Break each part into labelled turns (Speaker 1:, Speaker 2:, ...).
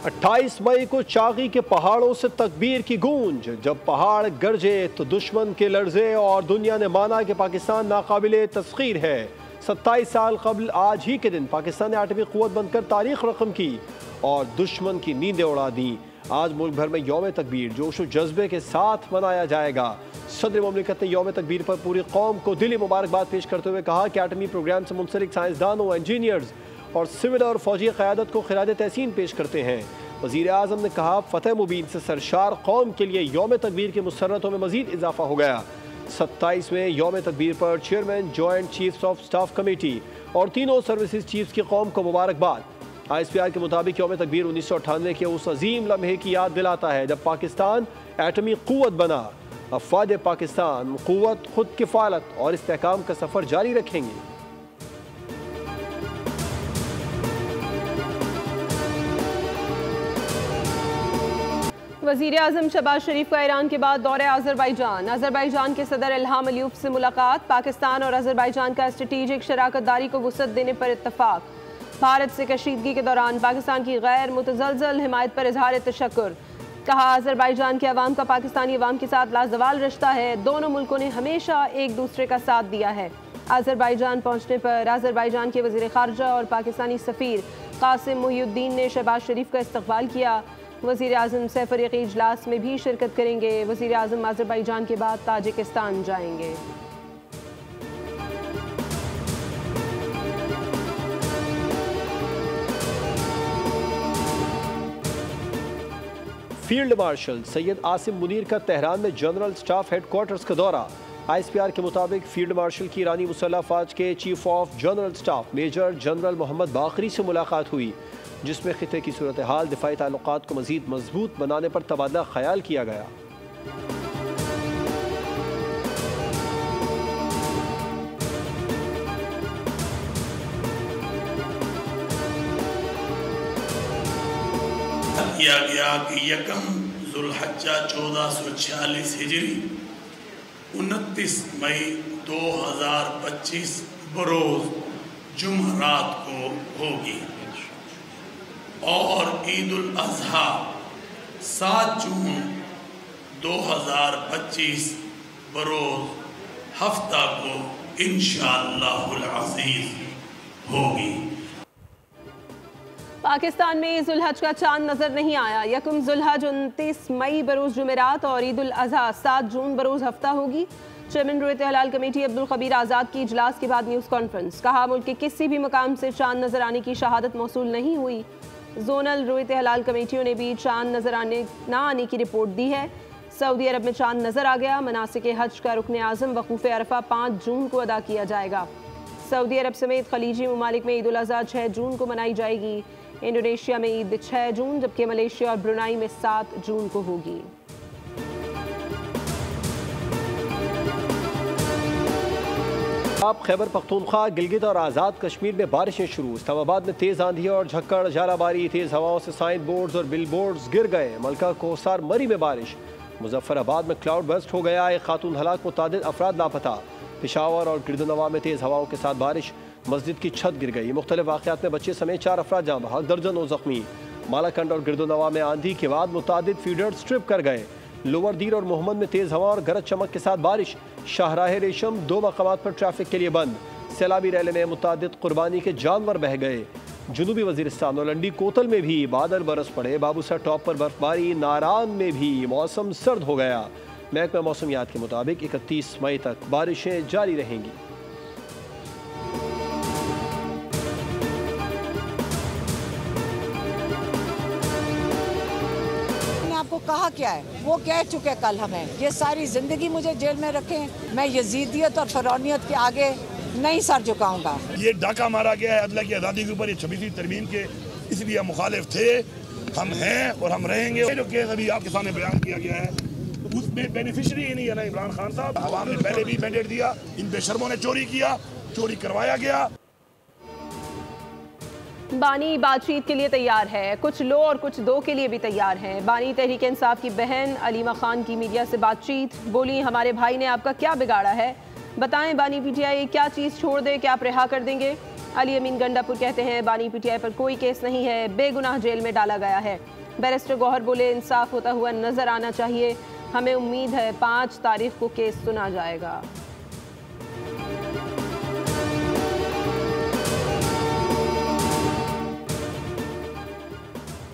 Speaker 1: 28 मई को चागी के पहाड़ों से तकबीर की गूंज। जब पहाड़ गरजे तो दुश्मन के लर्जे और दुनिया ने माना कि पाकिस्तान नाकाबिले तस्खीर है। 27 साल कबल आज ही के दिन पाकिस्तान ने आठवीं क़ुव्वत बनकर तारीख रकम की और दुश्मन की नींदें उड़ा दी। आज मुल्क भर में यौम तकबीर जोश व जज्बे के साथ मनाया जाएगा। सदर मुमलिकत ने यौम तकबीर पर पूरी कौम को दिली मुबारकबाद पेश करते हुए कहा कि आठवीं प्रोग्राम से मुंसलिक साइंसदानों, इंजीनियर्स और सिविल और फौजी क़यादत को खिराज तहसीन पेश करते हैं। वज़ीर आज़म ने कहा, फ़तेह मुबीन से सरशार कौम के लिए यौम तकबीर की मुसर्रतों में मज़ीद इजाफा हो गया। 27वें यौम तकबीर पर chairman joint chiefs of staff committee और तीनों सर्विसेज चीफ्स की कौम को मुबारकबाद। ISPR के मुताबिक यौम तकबीर 1998 के उस अजीम लम्हे की याद दिलाता है जब पाकिस्तान एटमी क़ुव्वत बना। अफ़वाद पाकिस्तान क़ुव्वत, खुद किफ़ालत और इस्तेहकाम का सफ़र जारी रखेंगे।
Speaker 2: वज़ीर आज़म शहबाज शरीफ का ईरान के बाद दौरे अज़रबैजान के सदर इल्हाम अलीयव से मुलाकात। पाकिस्तान और अज़रबैजान का स्ट्रेटेजिक शराकत दारी को वुसअत देने पर इत्तफाक। भारत से कशीदगी के दौरान पाकिस्तान की गैर मुतज़लज़ल हिमायत पर इजहार तशक्कुर। कहा, अज़रबैजान के अवाम का पाकिस्तानी अवाम के साथ लाजवाल रिश्ता है। दोनों मुल्कों ने हमेशा एक दूसरे का साथ दिया है। अज़रबैजान पहुँचने पर अज़रबैजान के वज़ीर ख़ारजा और पाकिस्तानी सफ़ीर कासिम मुहिउद्दीन ने शहबाज शरीफ का इस्तक़बाल किया। वज़ीर आज़म सैफरीक़ी इजलास में भी शिरकत करेंगे। वज़ीर आज़म अज़रबैजान के बाद ताजिकिस्तान जाएंगे।
Speaker 1: फील्ड मार्शल सैयद आसिम मुनीर का तेहरान में जनरल स्टाफ हेडक्वार्टर्स का दौरा। ISPR के मुताबिक फील्ड मार्शल की ईरानी मुसल्लह फ़ौज के chief of general staff major general Mohammad Bagheri से मुलाकात हुई, जिसमें खिते की सूरत हाल, दिफाई ताल्लुकात को मज़ीद मजबूत बनाने पर तबादला ख्याल किया गया।
Speaker 3: किया गया कि यकम ज़ुल्हज्जा 1446 हिजरी 29 मई 2025 बरोज़ जुमरात को होगी और ईद उल अज़हा 7 जून 2025 बरोज़ हफ्ता को इंशाअल्लाहुल अज़ीज़ होगी।
Speaker 2: पाकिस्तान में ज़ुल्हज का चांद नजर नहीं आया। यकम ज़ुल्हज 29 मई बरोज़ जुमेरात और ईद उल अज़हा 7 जून बरोज़ हफ्ता होगी। चेयरमैन रुयत हलाल कमेटी अब्दुल खबीर आज़ाद की इजलास के बाद न्यूज़ कॉन्फ्रेंस। कहा, मुल्क के किसी भी मकाम से चांद नजर आने की शहादत मौसूल नहीं हुई। जोनल रुयत हलाल कमेटियों ने भी चांद नजर ना आने की रिपोर्ट दी है। सऊदी अरब में चांद नजर आ गया। मनासिक हज का रुकन आज़म वकूफ़ अरफा 5 जून को अदा किया जाएगा। सऊदी अरब समेत खलीजी ममालिक में ईद उल अज़हा 6 जून को मनाई जाएगी। इंडोनेशिया में ईद 6 जून जबकि मलेशिया और ब्रुनाई में 7 जून को होगी।
Speaker 1: अब खैबर पख्तूनख्वा, गिलगित और आज़ाद कश्मीर में बारिशें शुरू। इस्लामाबाद में तेज़ आंधी और झक्कड़, झालाबारी, तेज़ हवाओं से साइन बोर्ड्स और बिल बोर्ड्स गिर गए। मलका कोसार मरी में बारिश। मुजफ्फराबाद में क्लाउड बर्स्ट हो गया, एक खातून हलाक, मुतादिद अफराद लापता। पेशावर और गिरदनवा में तेज़ हवाओं के साथ बारिश, मस्जिद की छत गिर गई। मुख्तलिफ वाक़यात में बच्चे समेत 4 अफराद जाँ बहक, दर्जनों ज़ख्मी। मालाकंड और गिरदनवा में आंधी के बाद मुतादिद फीडर्स ट्रिप कर गए। लोअर दीर और मोहम्मद में तेज़ हवा और गरज चमक के साथ बारिश। शाहराह रेशम 2 मकामात पर ट्रैफिक के लिए बंद। सैलाबी रैली में मुतादिद कुर्बानी के जानवर बह गए। जुनूबी वज़ीरिस्तान और लंडी कोतल में भी बादल बरस पड़े। बाबूसर टॉप पर बर्फबारी। नारान में भी मौसम सर्द हो गया। महकमा मौसमियात के मुताबिक 31 मई तक बारिशें जारी रहेंगी।
Speaker 4: आपको कहा क्या है, वो कह चुके कल हमें। ये सारी जिंदगी मुझे जेल में रखें, मैं यजीदियत और फरौनियत के आगे नहीं सर झुकाऊंगा। ये डाका मारा गया है अदला की आज़ादी के ऊपर, ये 26वीं तरमीम के, इसलिए हम मुखालिफ थे, हम हैं और हम रहेंगे। जो केस अभी आपके सामने बयान किया गया है उसमें बेनिफिशरी ही नहीं है ना इमरान खान साहब। अवाम ने पहले भी मैंडेट दिया, इन बेशर्मों ने चोरी किया, चोरी करवाया गया।
Speaker 2: बानी बातचीत के लिए तैयार है, कुछ लो और कुछ दो के लिए भी तैयार हैं। बानी तहरीक इंसाफ की बहन अलीमा खान की मीडिया से बातचीत। बोली, हमारे भाई ने आपका क्या बिगाड़ा है, बताएं बानी PTI क्या चीज़ छोड़ दे, क्या आप रिहा कर देंगे। अली अमीन गंडापुर कहते हैं बानी पीटीआई पर कोई केस नहीं है, बेगुनाह जेल में डाला गया है। बैरिस्टर गौहर बोले इंसाफ होता हुआ नजर आना चाहिए, हमें उम्मीद है 5 तारीख को केस सुना जाएगा।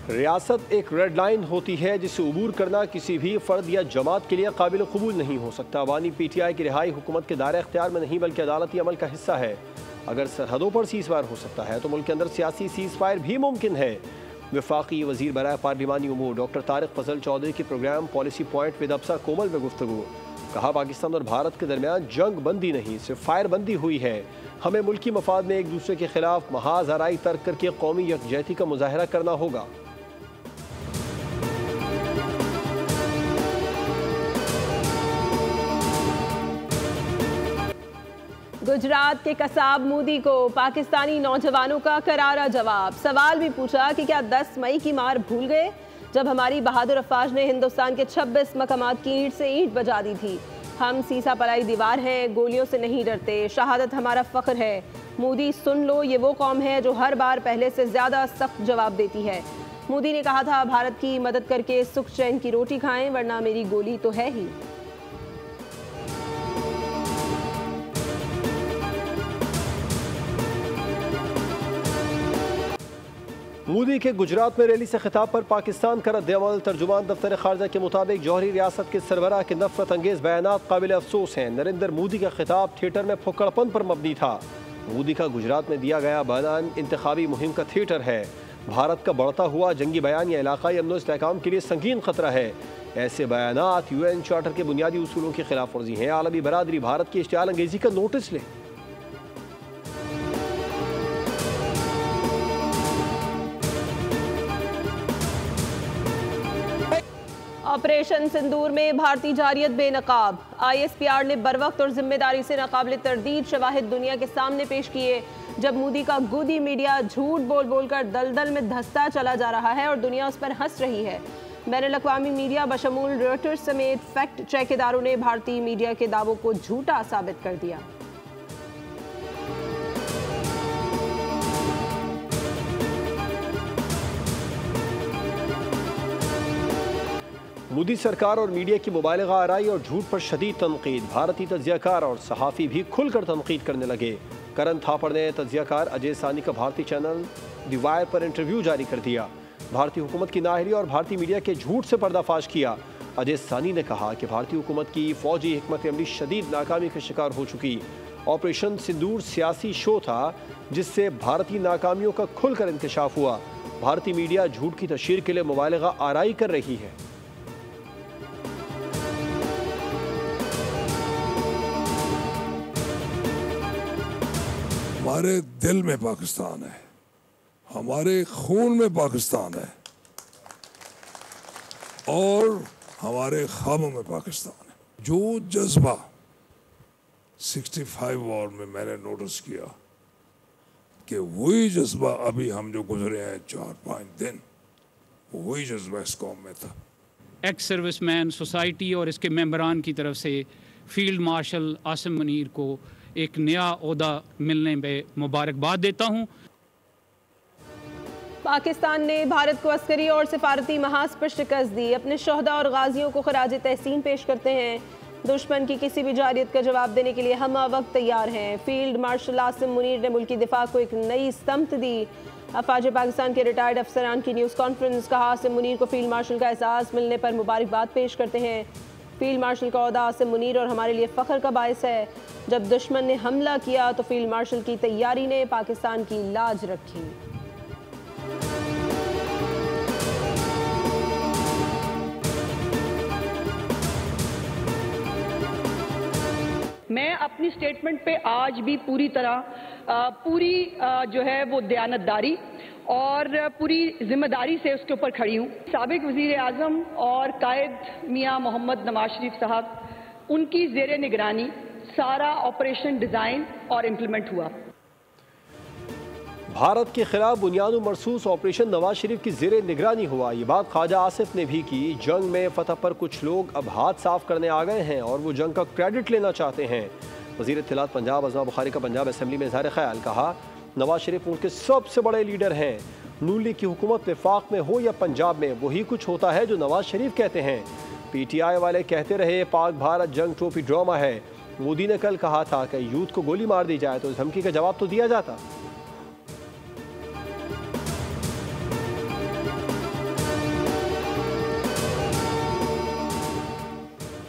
Speaker 1: रियासत एक रेड लाइन होती है जिसे अबूर करना किसी भी फर्द या जमात के लिए काबिल कबूल नहीं हो सकता। बानी पीटीआई की रिहाई हुकूमत के दायरे इख्तियार में नहीं बल्कि अदालती अमल का हिस्सा है। अगर सरहदों पर सीज़ फायर हो सकता है तो मुल्क के अंदर सियासी सीज़ फायर भी मुमकिन है। वफाकी वज़ीर बराए पार्लिमानी उमूर डॉक्टर तारिक फजल चौधरी के प्रोग्राम पॉलिसी पॉइंट विद अब्सा कोमल में गुफ्तगू। कहा पाकिस्तान और भारत के दरमियान जंग बंदी नहीं सिर्फ फायर बंदी हुई है। हमें मुल्की मफाद में एक दूसरे के खिलाफ महाज आराई तर्क करके कौमी यकजहती का मुजाहरा करना होगा।
Speaker 2: गुजरात के कसाब मोदी को पाकिस्तानी नौजवानों का करारा जवाब। सवाल भी पूछा कि क्या 10 मई की मार भूल गए जब हमारी बहादुर अफवाज ने हिंदुस्तान के 26 मकामात की ईंट से ईंट बजा दी थी। हम सीसा पलाई दीवार हैं, गोलियों से नहीं डरते, शहादत हमारा फख्र है। मोदी सुन लो, ये वो कौम है जो हर बार पहले से ज्यादा सख्त जवाब देती है। मोदी ने कहा था भारत की मदद करके सुख चैन की रोटी खाएं वरना मेरी गोली तो है ही।
Speaker 1: मोदी के गुजरात में रैली से खिताब पर पाकिस्तान का रद्द-ए-अमल। तर्जुमान दफ्तर खारजा के मुताबिक जौहरी रियासत के सरबराह के नफरत अंगेज बयानात काबिल अफसोस हैं। नरेंद्र मोदी का खिताब थिएटर में फुक्कड़पन पर मबनी था। मोदी का गुजरात में दिया गया बयान इंतखाबी मुहिम का थिएटर है। भारत का बढ़ता हुआ जंगी बयान या इलाकाई अमन इस्तेहकाम के लिए संगीन खतरा है। ऐसे बयानात UN चार्टर के बुनियादी उसूलों की खिलाफ वर्जी हैं। आलमी बरादरी भारत की इश्तियाल अंगेजी का नोटिस ले।
Speaker 2: ऑपरेशन सिंदूर में भारतीय जारियत बेनकाब। ISPR ने बरवक्त और जिम्मेदारी से नाकाबिल तरदीद शवाहिद दुनिया के सामने पेश किए। जब मोदी का गोदी मीडिया झूठ बोल बोलकर दलदल में धंसता चला जा रहा है और दुनिया उस पर हंस रही है। बैनुल-अक़वामी मीडिया बशमूल रॉयटर्स समेत फैक्ट चेक इदारों ने भारतीय मीडिया के दावों को झूठा साबित कर दिया।
Speaker 1: मोदी सरकार और मीडिया की मुबालिगा आराई और झूठ पर शदीद तनकीद। भारतीय तज्जियाकार और सहाफ़ी भी खुलकर तनकीद करने लगे। करण थापड़ ने तज्जियाकार अजय सानी का भारतीय चैनल द वायर पर इंटरव्यू जारी कर दिया। भारतीय हुकूमत की नाअहली और भारतीय मीडिया के झूठ से पर्दाफाश किया। अजय सानी ने कहा कि भारतीय हुकूमत की फौजी हिकमत अमली शदीद नाकामी का शिकार हो चुकी। ऑपरेशन सिंदूर सियासी शो था जिससे भारतीय नाकामियों का खुलकर इंकशाफ हुआ। भारतीय मीडिया झूठ की तशहीर के लिए मुबालिगा आराई कर रही है।
Speaker 5: हमारे दिल में पाकिस्तान है, हमारे खून में पाकिस्तान है और हमारे ख्वाबों में पाकिस्तान है। जो जज्बा 65 वॉर में मैंने नोटिस किया कि वही जज्बा अभी हम जो गुजरे हैं 4-5 दिन, वही जज्बा इस कौम में था।
Speaker 6: एक्स सर्विसमैन सोसाइटी और इसके मेंबरान की तरफ से फील्ड मार्शल आसिम मुनीर को एक नया ओहदा मिलने में मुबारकबाद देता हूँ।
Speaker 2: पाकिस्तान ने भारत को अस्करी और सिफारती महाज पर शिकस्त दी। अपने शोहदा और गाजियों को खराज तहसीन पेश करते हैं। दुश्मन की किसी भी जारियत का जवाब देने के लिए हम वक्त तैयार हैं। फील्ड मार्शल आसिम मुनीर ने मुल्की दिफा को एक नई समत दी। अफवाज पाकिस्तान के रिटायर्ड अफसरान की न्यूज़ कॉन्फ्रेंस। कहा आसिम मुनीर को फील्ड मार्शल का एहसास मिलने पर मुबारकबाद पेश करते हैं। फील्ड मार्शल का ओहदा आसिम मुनीर और हमारे लिए फ़ख्र का बायस है। जब दुश्मन ने हमला किया तो फील्ड मार्शल की तैयारी ने पाकिस्तान की लाज रखी।
Speaker 7: मैं अपनी स्टेटमेंट पे आज भी पूरी जो है वो दयानतदारी और पूरी जिम्मेदारी से उसके ऊपर खड़ी हूँ। साबिक वज़ीर आज़म और कायद मियाँ मोहम्मद नवाज शरीफ साहब, उनकी ज़ेरे निगरानी सारा ऑपरेशन डिज़ाइन और इम्प्लीमेंट हुआ।
Speaker 1: भारत के खिलाफ बुनियादों मरसूस ऑपरेशन नवाज शरीफ की ज़ेरे निगरानी हुआ। ये बात ख्वाजा आसिफ ने भी की। जंग में फतह पर कुछ लोग अब हाथ साफ करने आ गए हैं और वो जंग का क्रेडिट लेना चाहते हैं। वज़ीर इत्तलात पंजाब अज़मा बुखारी का पंजाब असम्बली में इज़हार ख्याल। कहा नवाज शरीफ उनके सबसे बड़े लीडर हैं। नून लीग की हुकूमत वफाक में हो या पंजाब में, वही कुछ होता है जो नवाज शरीफ कहते हैं। PTI वाले कहते रहे पाक भारत जंग ट्रॉफी ड्रामा है। मोदी ने कल कहा था कि यूथ को गोली मार दी जाए तो इस धमकी का जवाब तो दिया जाता।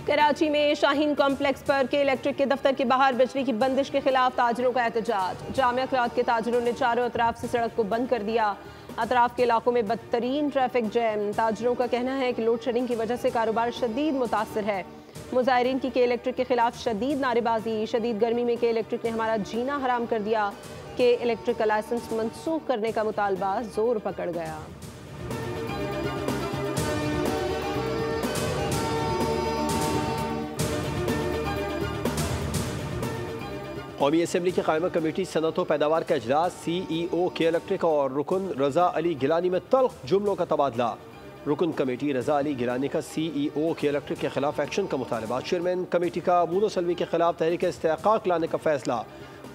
Speaker 2: कराची में शाहीन कॉम्प्लेक्स पर के इलेक्ट्रिक के दफ्तर के बाहर बिजली की बंदिश के खिलाफ ताजरों का एहतजाज। जामिया क्लॉथ के ताजरों ने चारों अतराफ से सड़क को बंद कर दिया। अतराफ के इलाकों में बदतरीन ट्रैफिक जैम। ताजरों का कहना है कि लोड शेडिंग की वजह से कारोबार शदीद मुतासर है। मुजाहिरीन की के इलेक्ट्रिक के खिलाफ शदीद नारेबाजी। शदीद गर्मी में के इलेक्ट्रिक ने हमारा जीना हराम कर दिया। के इलेक्ट्रिक का लाइसेंस मनसूख करने का मुतालबा जोर पकड़ गया।
Speaker 1: कौमी असम्बली की कायमा कमेटी सनत व पैदावार का अजलास। CEO के इलेक्ट्रिक और रुकन रजा अली गिलानी में तल्ख जुमलों का तबादला। रुकन कमेटी रजा अली गिलानी का CEO के इलेक्ट्रिक के खिलाफ एक्शन का मुतालबा। चेयरमैन कमेटी का मुनस अलवी के खिलाफ तहरीक इस्तेहकाक लाने का फैसला।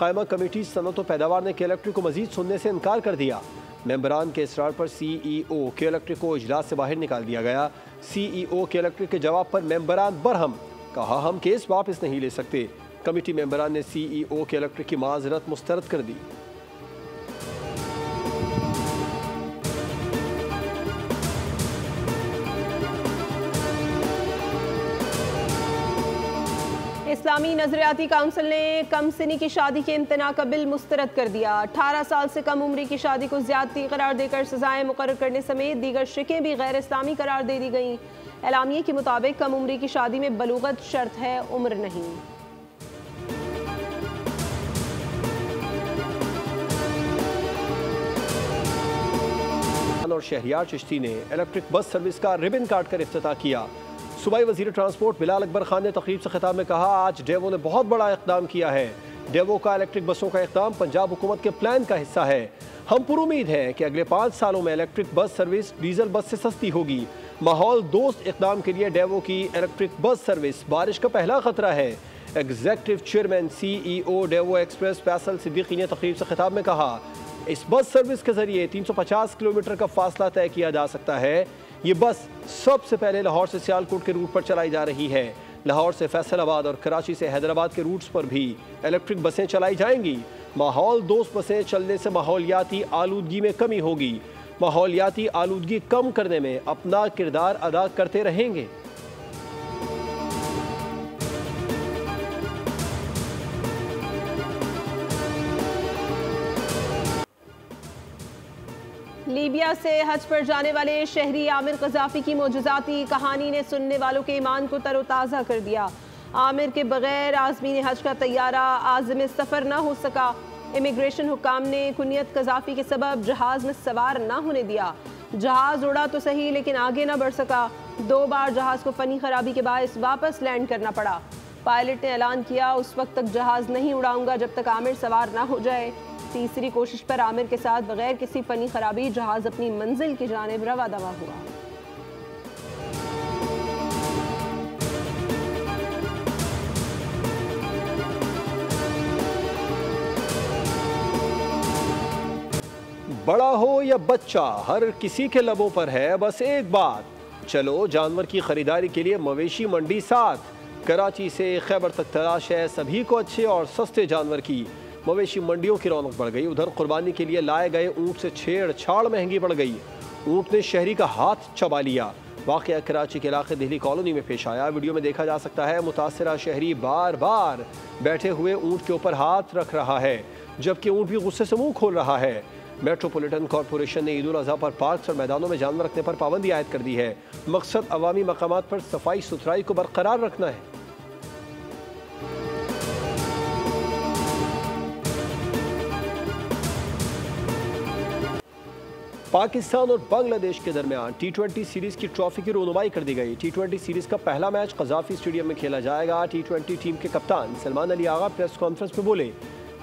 Speaker 1: कायमा कमेटी सनत व पैदावार ने के इलेक्ट्रिक को मजीद सुनने से इनकार कर दिया। मेंबरान के इसरार पर CEO के इलेक्ट्रिक को इजलास से बाहर निकाल दिया गया। CEO के इलेक्ट्रिक के जवाब पर मेंबरान बरहम, कहा हम केस वापस नहीं ले सकते। कमेटी मेंबरान ने CEO के इलेक्ट्रिक की माजरत मुस्तरद कर दी।
Speaker 2: इस्लामी नजरियाती काउंसिल ने कम सिनी की शादी के इम्तना का बिल मुस्तरद कर दिया। 18 साल से कम उम्री की शादी को ज्यादती करार देकर सजाएं मुकर्रर करने समेत दीगर शिकें भी गैर इस्लामी करार दे दी गईं। एलामिये के मुताबिक कम उम्री की शादी में बलूगत शर्त है, उम्र नहीं।
Speaker 1: और शहरियार चिश्ती ने इलेक्ट्रिक बस सर्विस का रिबन काट कर इफ्तिताह किया। सूबाई वजीर ट्रांसपोर्ट बिलाल अकबर खान ने तकरीब से खिताब में कहा, आज डेवो ने बहुत बड़ा इकदाम किया है। डेवो का इलेक्ट्रिक बसों का इकदाम पंजाब हुकूमत के प्लान का हिस्सा है। हम पुरुमीद हैं कि अगले 5 सालों में इलेक्ट्रिक बस सर्विस डीजल बस से सस्ती होगी। माहौल दोस्त इकदाम के लिए डेवो की इलेक्ट्रिक बस सर्विस बारिश का पहला खतरा है। Executive chairman CEO Daewoo express Faisal Siddiqui ने तकरीब से खिताब में कहा, इस बस सर्विस के जरिए 350 किलोमीटर का फासला तय किया जा सकता है। ये बस सबसे पहले लाहौर से सियालकोट के रूट पर चलाई जा रही है। लाहौर से फैसलाबाद और कराची से हैदराबाद के रूट्स पर भी इलेक्ट्रिक बसें चलाई जाएंगी। माहौल दोस्त बसें चलने से माहौलियाती आलूदगी में कमी होगी। माहौलियाती आलूदगी कम करने में अपना किरदार अदा करते रहेंगे।
Speaker 2: लीबिया से हज पर जाने वाले शहरी आमिर कज़ाफ़ी की मोजज़ाती कहानी ने सुनने वालों के ईमान को तरोताज़ा कर दिया। आमिर के बगैर आज़मीन हज का तैयारा आज़म सफ़र न हो सका। इमिग्रेशन हुक्काम ने कुनियत कज़ाफ़ी के सबब जहाज़ में सवार न होने दिया। जहाज़ उड़ा तो सही लेकिन आगे न बढ़ सका। 2 बार जहाज़ को फ़नी खराबी के बायस वापस लैंड करना पड़ा। पायलट ने ऐलान किया, उस वक्त तक जहाज़ नहीं उड़ाऊंगा जब तक आमिर सवार ना हो जाए। तीसरी कोशिश पर आमिर के साथ बगैर किसी फनी खराबी जहाज अपनी मंजिल की जानिब रवा दवा हुआ।
Speaker 1: बड़ा हो या बच्चा, हर किसी के लबों पर है बस एक बात, चलो जानवर की खरीदारी के लिए मवेशी मंडी साथ। कराची से खैबर तक तलाश है सभी को अच्छे और सस्ते जानवर की। मवेशी मंडियों की रौनक बढ़ गई। उधर कुर्बानी के लिए लाए गए ऊँट से छेड़छाड़ महंगी बढ़ गई। ऊँट ने शहरी का हाथ चबा लिया। वाक़या कराची के इलाके दिल्ली कॉलोनी में पेश आया। वीडियो में देखा जा सकता है मुतासिरा शहरी बार बार बैठे हुए ऊँट के ऊपर हाथ रख रहा है, जबकि ऊँट भी गुस्से से मुंह खोल रहा है। मेट्रोपॉलिटन कॉरपोरेशन ने ईद उल अज़हा पर पार्क्स और मैदानों में जानवर रखने पर पाबंदी आयद कर दी है। मकसद अवामी मकामात पर सफाई सुथराई को बरकरार रखना है। पाकिस्तान और बांग्लादेश के दरमियान T20 सीरीज की ट्रॉफी की रोनुमाई कर दी गई। T20 सीरीज का पहला मैच कज़ाफ़ी स्टेडियम में खेला जाएगा। T20 टीम के कप्तान सलमान अली आगा प्रेस कॉन्फ्रेंस में बोले,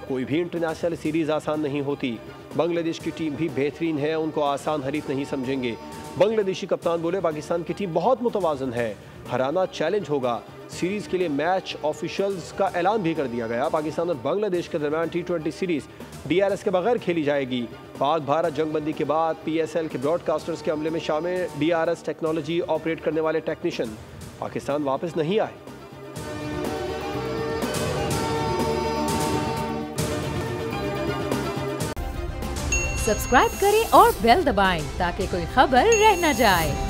Speaker 1: कोई भी इंटरनेशनल सीरीज आसान नहीं होती। बांग्लादेश की टीम भी बेहतरीन है, उनको आसान हरीफ नहीं समझेंगे। बांग्लादेशी कप्तान बोले, पाकिस्तान की टीम बहुत मुतवाज़न है, हराना चैलेंज होगा। सीरीज के लिए मैच ऑफिशियल्स का ऐलान भी कर दिया गया। पाकिस्तान और बांग्लादेश के दरमियान T20 सीरीज DRS के बगैर खेली जाएगी। पाक भारत जंगबंदी के बाद PSL के ब्रॉडकास्टर्स के हमले में शामिल DRS टेक्नोलॉजी ऑपरेट करने वाले टेक्नीशियन पाकिस्तान वापस नहीं आए।
Speaker 8: सब्सक्राइब करें और बेल दबाएं ताकि कोई खबर रह न जाए।